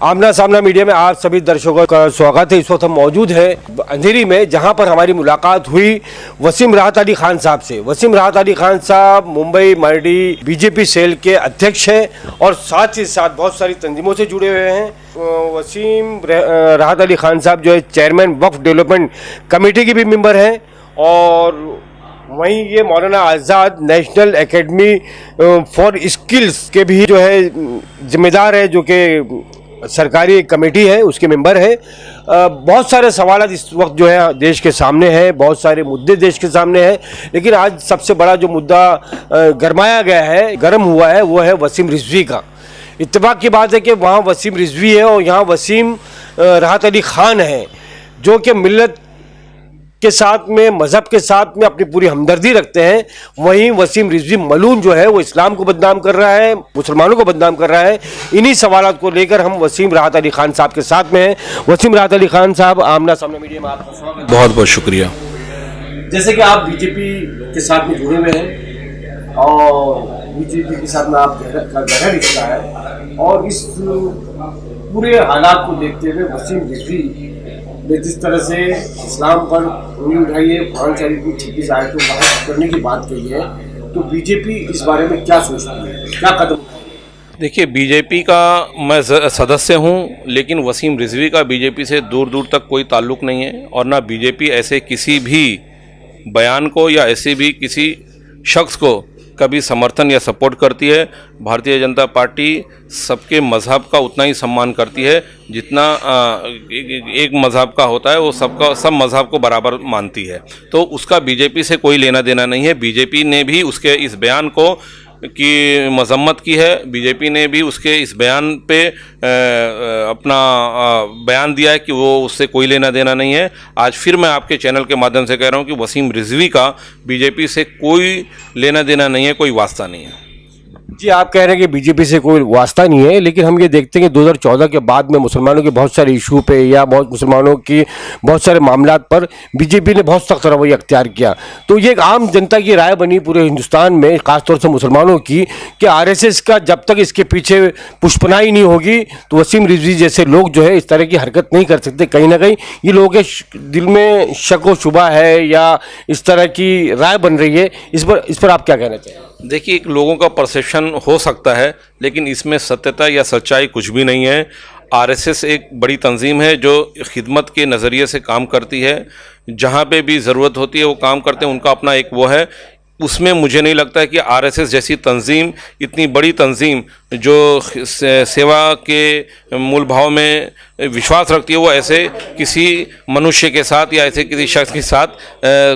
आमना सामना मीडिया में आप सभी दर्शकों का स्वागत है। इस वक्त हम मौजूद हैं अंधेरी में, जहां पर हमारी मुलाकात हुई वसीम राहत अली खान साहब से। वसीम राहत अली खान साहब मुंबई मरडी बीजेपी सेल के अध्यक्ष हैं और साथ ही साथ बहुत सारी तंजीमों से जुड़े हुए हैं। वसीम राहत अली खान साहब जो है चेयरमैन वक्फ डेवलपमेंट कमेटी के भी मेंबर हैं और वहीं ये मौलाना आज़ाद नेशनल एकेडमी फॉर स्किल्स के भी जो है जिम्मेदार है, जो कि सरकारी कमेटी है, उसके मेंबर है। बहुत सारे सवाल इस वक्त जो है देश के सामने हैं, बहुत सारे मुद्दे देश के सामने हैं, लेकिन आज सबसे बड़ा जो मुद्दा गरमाया गया है, गर्म हुआ है, वो है वसीम रिजवी का। इत्तेफाक की बात है कि वहाँ वसीम रिजवी है और यहाँ वसीम राहत अली खान है, जो कि मिल्लत के साथ में, मज़हब के साथ में अपनी पूरी हमदर्दी रखते हैं। वहीं वसीम रिजवी मलून जो है वो इस्लाम को बदनाम कर रहा है, मुसलमानों को बदनाम कर रहा है। इन्हीं सवालों को लेकर हम वसीम राहत अली खान साहब के साथ में हैं। वसीम राहत अली खान साहब, आमना सामना मीडिया में आपका स्वागत है। बहुत बहुत शुक्रिया। जैसे कि आप बीजेपी के साथ में जुड़े हुए हैं और बीजेपी के साथ में आप गहरा रिश्ता है, और इस पूरे हालात को देखते हुए वसीम रिजवी ने जिस तरह से इस्लाम पर उंगली उठाई है, कुरान शरीफ की 36 आयतों को बहस करने की बात कही है, तो बीजेपी इस बारे में क्या सोचती है, क्या कदम? देखिए, बीजेपी का मैं सदस्य हूं, लेकिन वसीम रिजवी का बीजेपी से दूर दूर तक कोई ताल्लुक़ नहीं है और ना बीजेपी ऐसे किसी भी बयान को या ऐसे भी किसी शख्स को कभी समर्थन या सपोर्ट करती है। भारतीय जनता पार्टी सबके मज़हब का उतना ही सम्मान करती है जितना एक मज़हब का होता है, वो सब मज़हब को बराबर मानती है। तो उसका बीजेपी से कोई लेना देना नहीं है। बीजेपी ने भी उसके इस बयान को की मजम्मत की है। बीजेपी ने भी उसके इस बयान पे अपना बयान दिया है कि वो उससे कोई लेना देना नहीं है। आज फिर मैं आपके चैनल के माध्यम से कह रहा हूँ कि वसीम रिजवी का बीजेपी से कोई लेना देना नहीं है, कोई वास्ता नहीं है। जी, आप कह रहे हैं कि बीजेपी से कोई वास्ता नहीं है, लेकिन हम ये देखते हैं कि 2014 के बाद में मुसलमानों के बहुत सारे इशू पे या मुसलमानों की बहुत सारे मामलात पर बीजेपी ने बहुत सख्त रवैया अख्तियार किया। तो ये एक आम जनता की राय बनी पूरे हिंदुस्तान में, खासतौर से मुसलमानों की, कि आरएसएस का जब तक इसके पीछे पुष्पनाई नहीं होगी तो वसीम रिजवी जैसे लोग जो है इस तरह की हरकत नहीं कर सकते। कहीं ना कहीं ये लोगों के दिल में शक व शुबा है या इस तरह की राय बन रही है। इस पर आप क्या कहना चाहिए? देखिए, एक लोगों का परसेप्शन हो सकता है, लेकिन इसमें सत्यता या सच्चाई कुछ भी नहीं है। आरएसएस एक बड़ी तंजीम है जो खिदमत के नज़रिए से काम करती है। जहाँ पे भी ज़रूरत होती है वो काम करते हैं, उनका अपना एक वो है। उसमें मुझे नहीं लगता है कि आरएसएस जैसी तंजीम, इतनी बड़ी तंजीम जो सेवा के मूल भाव में विश्वास रखती है, वो ऐसे किसी मनुष्य के साथ या ऐसे किसी शख्स के साथ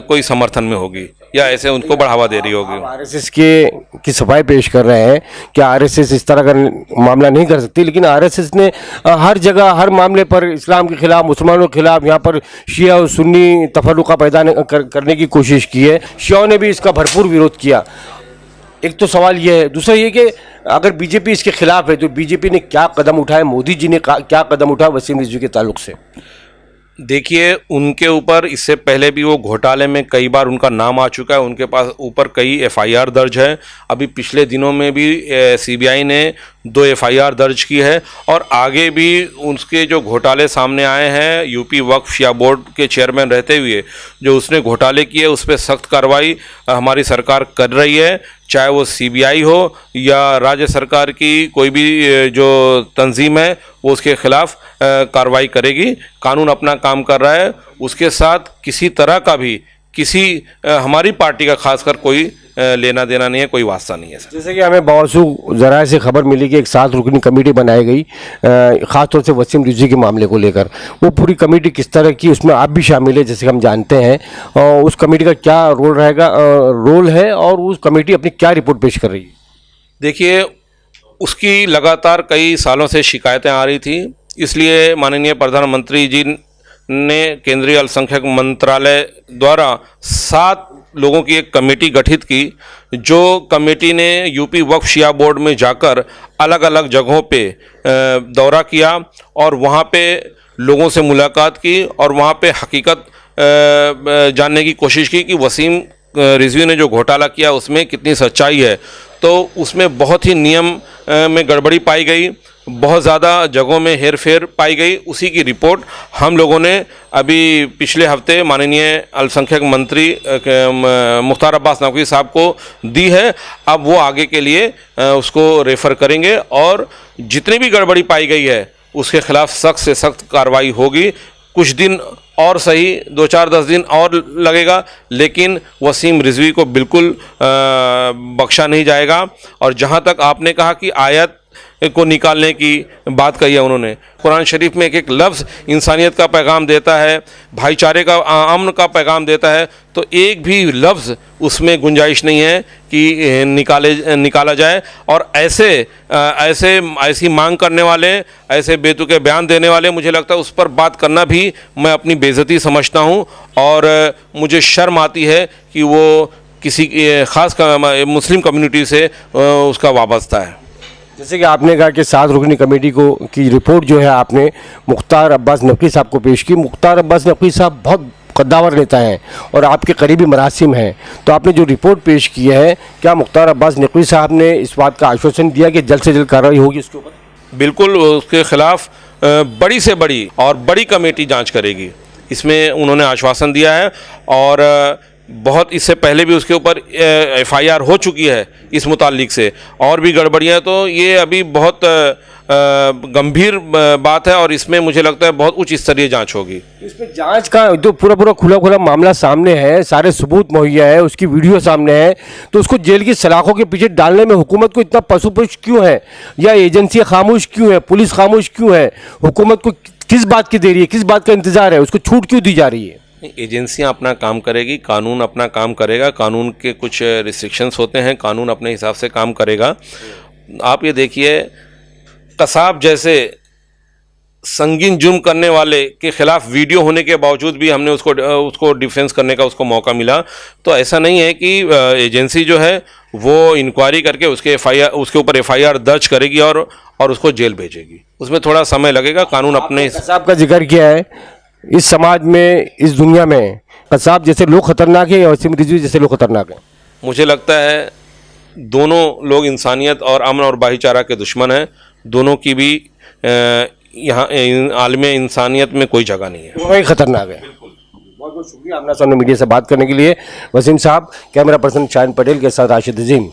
कोई समर्थन में होगी या ऐसे उनको बढ़ावा दे रही होगी। आरएसएस की सफाई पेश कर रहे हैं कि आरएसएस इस तरह का मामला नहीं कर सकती, लेकिन आरएसएस ने हर जगह हर मामले पर इस्लाम के खिलाफ, मुसलमानों के खिलाफ, यहाँ पर शिया और सुन्नी तफर्रुका पैदा करने की कोशिश की है। शियाओं ने भी इसका भरपूर विरोध किया। एक तो सवाल ये है। दूसरा ये कि अगर बीजेपी इसके खिलाफ है तो बीजेपी ने क्या कदम उठाए, मोदी जी ने क्या कदम उठाया वसीम रिजवी के ताल्लुक से? देखिए, उनके ऊपर इससे पहले भी वो घोटाले में कई बार उनका नाम आ चुका है। उनके पास ऊपर कई एफआईआर दर्ज है। अभी पिछले दिनों में भी सीबीआई ने 2 एफआईआर दर्ज की है और आगे भी उसके जो घोटाले सामने आए हैं, यूपी वक्फ शिया बोर्ड के चेयरमैन रहते हुए जो उसने घोटाले किए, उस पर सख्त कार्रवाई हमारी सरकार कर रही है। चाहे वो सीबीआई हो या राज्य सरकार की कोई भी जो तंजीम है, वो उसके खिलाफ कार्रवाई करेगी। कानून अपना काम कर रहा है। उसके साथ किसी तरह का भी हमारी पार्टी का खासकर कोई लेना देना नहीं है, कोई वास्ता नहीं है सर। जैसे कि हमें बावजूद ज़राए से खबर मिली कि एक 7 रुकनी कमेटी बनाई गई ख़ासतौर से वसीम रिजवी के मामले को लेकर। वो पूरी कमेटी किस तरह की, उसमें आप भी शामिल है जैसे हम जानते हैं, और उस कमेटी का क्या रोल है और उस कमेटी अपनी क्या रिपोर्ट पेश कर रही है? देखिए, उसकी लगातार कई सालों से शिकायतें आ रही थी, इसलिए माननीय प्रधानमंत्री जी ने केंद्रीय अल्पसंख्यक मंत्रालय द्वारा 7 लोगों की एक कमेटी गठित की, जो कमेटी ने यूपी वक्फ शिया बोर्ड में जाकर अलग अलग जगहों पे दौरा किया और वहाँ पे लोगों से मुलाकात की और वहाँ पे हकीकत जानने की कोशिश की कि वसीम रिजवी ने जो घोटाला किया उसमें कितनी सच्चाई है। तो उसमें बहुत ही नियम में गड़बड़ी पाई गई। बहुत ज़्यादा जगहों में हेर फेर पाई गई, उसी की रिपोर्ट हम लोगों ने अभी पिछले हफ्ते माननीय अल्पसंख्यक मंत्री मुख्तार अब्बास नकवी साहब को दी है। अब वो आगे के लिए उसको रेफ़र करेंगे और जितनी भी गड़बड़ी पाई गई है उसके खिलाफ सख्त से सख्त कार्रवाई होगी। कुछ दिन और सही, 2-4-10 दिन और लगेगा, लेकिन वसीम रिजवी को बिल्कुल बख्शा नहीं जाएगा। और जहाँ तक आपने कहा कि आयत को निकालने की बात कही है उन्होंने, कुरान शरीफ में एक एक लफ्ज़ इंसानियत का पैगाम देता है, भाईचारे का, अमन का पैगाम देता है, तो एक भी लफ्ज़ उसमें गुंजाइश नहीं है कि निकाला जाए। और ऐसी मांग करने वाले, ऐसे बेतुके बयान देने वाले, मुझे लगता है उस पर बात करना भी मैं अपनी बेइज्जती समझता हूँ और मुझे शर्म आती है कि वो किसी ख़ास मुस्लिम कम्युनिटी से उसका वाबस्ता है। जैसे कि आपने कहा कि 7 रुकनी कमेटी की रिपोर्ट जो है आपने मुख्तार अब्बास नकवी साहब को पेश की। मुख्तार अब्बास नकवी साहब बहुत कद्दावर नेता हैं और आपके करीबी मरासिम हैं, तो आपने जो रिपोर्ट पेश की है, क्या मुख्तार अब्बास नकवी साहब ने इस बात का आश्वासन दिया कि जल्द से जल्द कार्रवाई होगी उसके ऊपर? बिल्कुल, उसके खिलाफ बड़ी से बड़ी और बड़ी कमेटी जांच करेगी, इसमें उन्होंने आश्वासन दिया है। और बहुत इससे पहले भी उसके ऊपर FIR हो चुकी है इस मुताल्लिक से, और भी गड़बड़ियाँ, तो ये अभी बहुत गंभीर बात है और इसमें मुझे लगता है बहुत उच्च स्तरीय जांच होगी। इसमें जांच का जो पूरा खुला मामला सामने है, सारे सबूत मुहैया है, उसकी वीडियो सामने है, तो उसको जेल की सलाखों के पीछे डालने में हुकूमत को इतना पसुपुश क्यों है, या एजेंसी खामोश क्यों है, पुलिस खामोश क्यों है? हुकूमत को किस बात की देरी है, किस बात का इंतजार है, उसको छूट क्यों दी जा रही है? एजेंसियां अपना काम करेगी, कानून अपना काम करेगा, कानून के कुछ रिस्ट्रिक्शंस होते हैं, कानून अपने हिसाब से काम करेगा। आप ये देखिए, कसाब जैसे संगीन जुर्म करने वाले के खिलाफ वीडियो होने के बावजूद भी हमने उसको डिफेंस करने का उसको मौका मिला। तो ऐसा नहीं है कि एजेंसी जो है वो इंक्वायरी करके उसके ऊपर FIR दर्ज करेगी और उसको जेल भेजेगी, उसमें थोड़ा समय लगेगा। कानून अपने कसाब का जिक्र किया है, इस समाज में, इस दुनिया में कसाब जैसे लोग खतरनाक है या वसीम रिजवी जैसे लोग खतरनाक हैं? मुझे लगता है दोनों लोग इंसानियत और अमन और भाईचारा के दुश्मन हैं। दोनों की भी यहाँ आलम इंसानियत में कोई जगह नहीं है, दोनों ही खतरनाक है। बहुत बहुत शुक्रिया अपना सामने मीडिया से बात करने के लिए। वसीम साहब, कैमरा पर्सन शाहिन पटेल के साथ राशिद अजीम।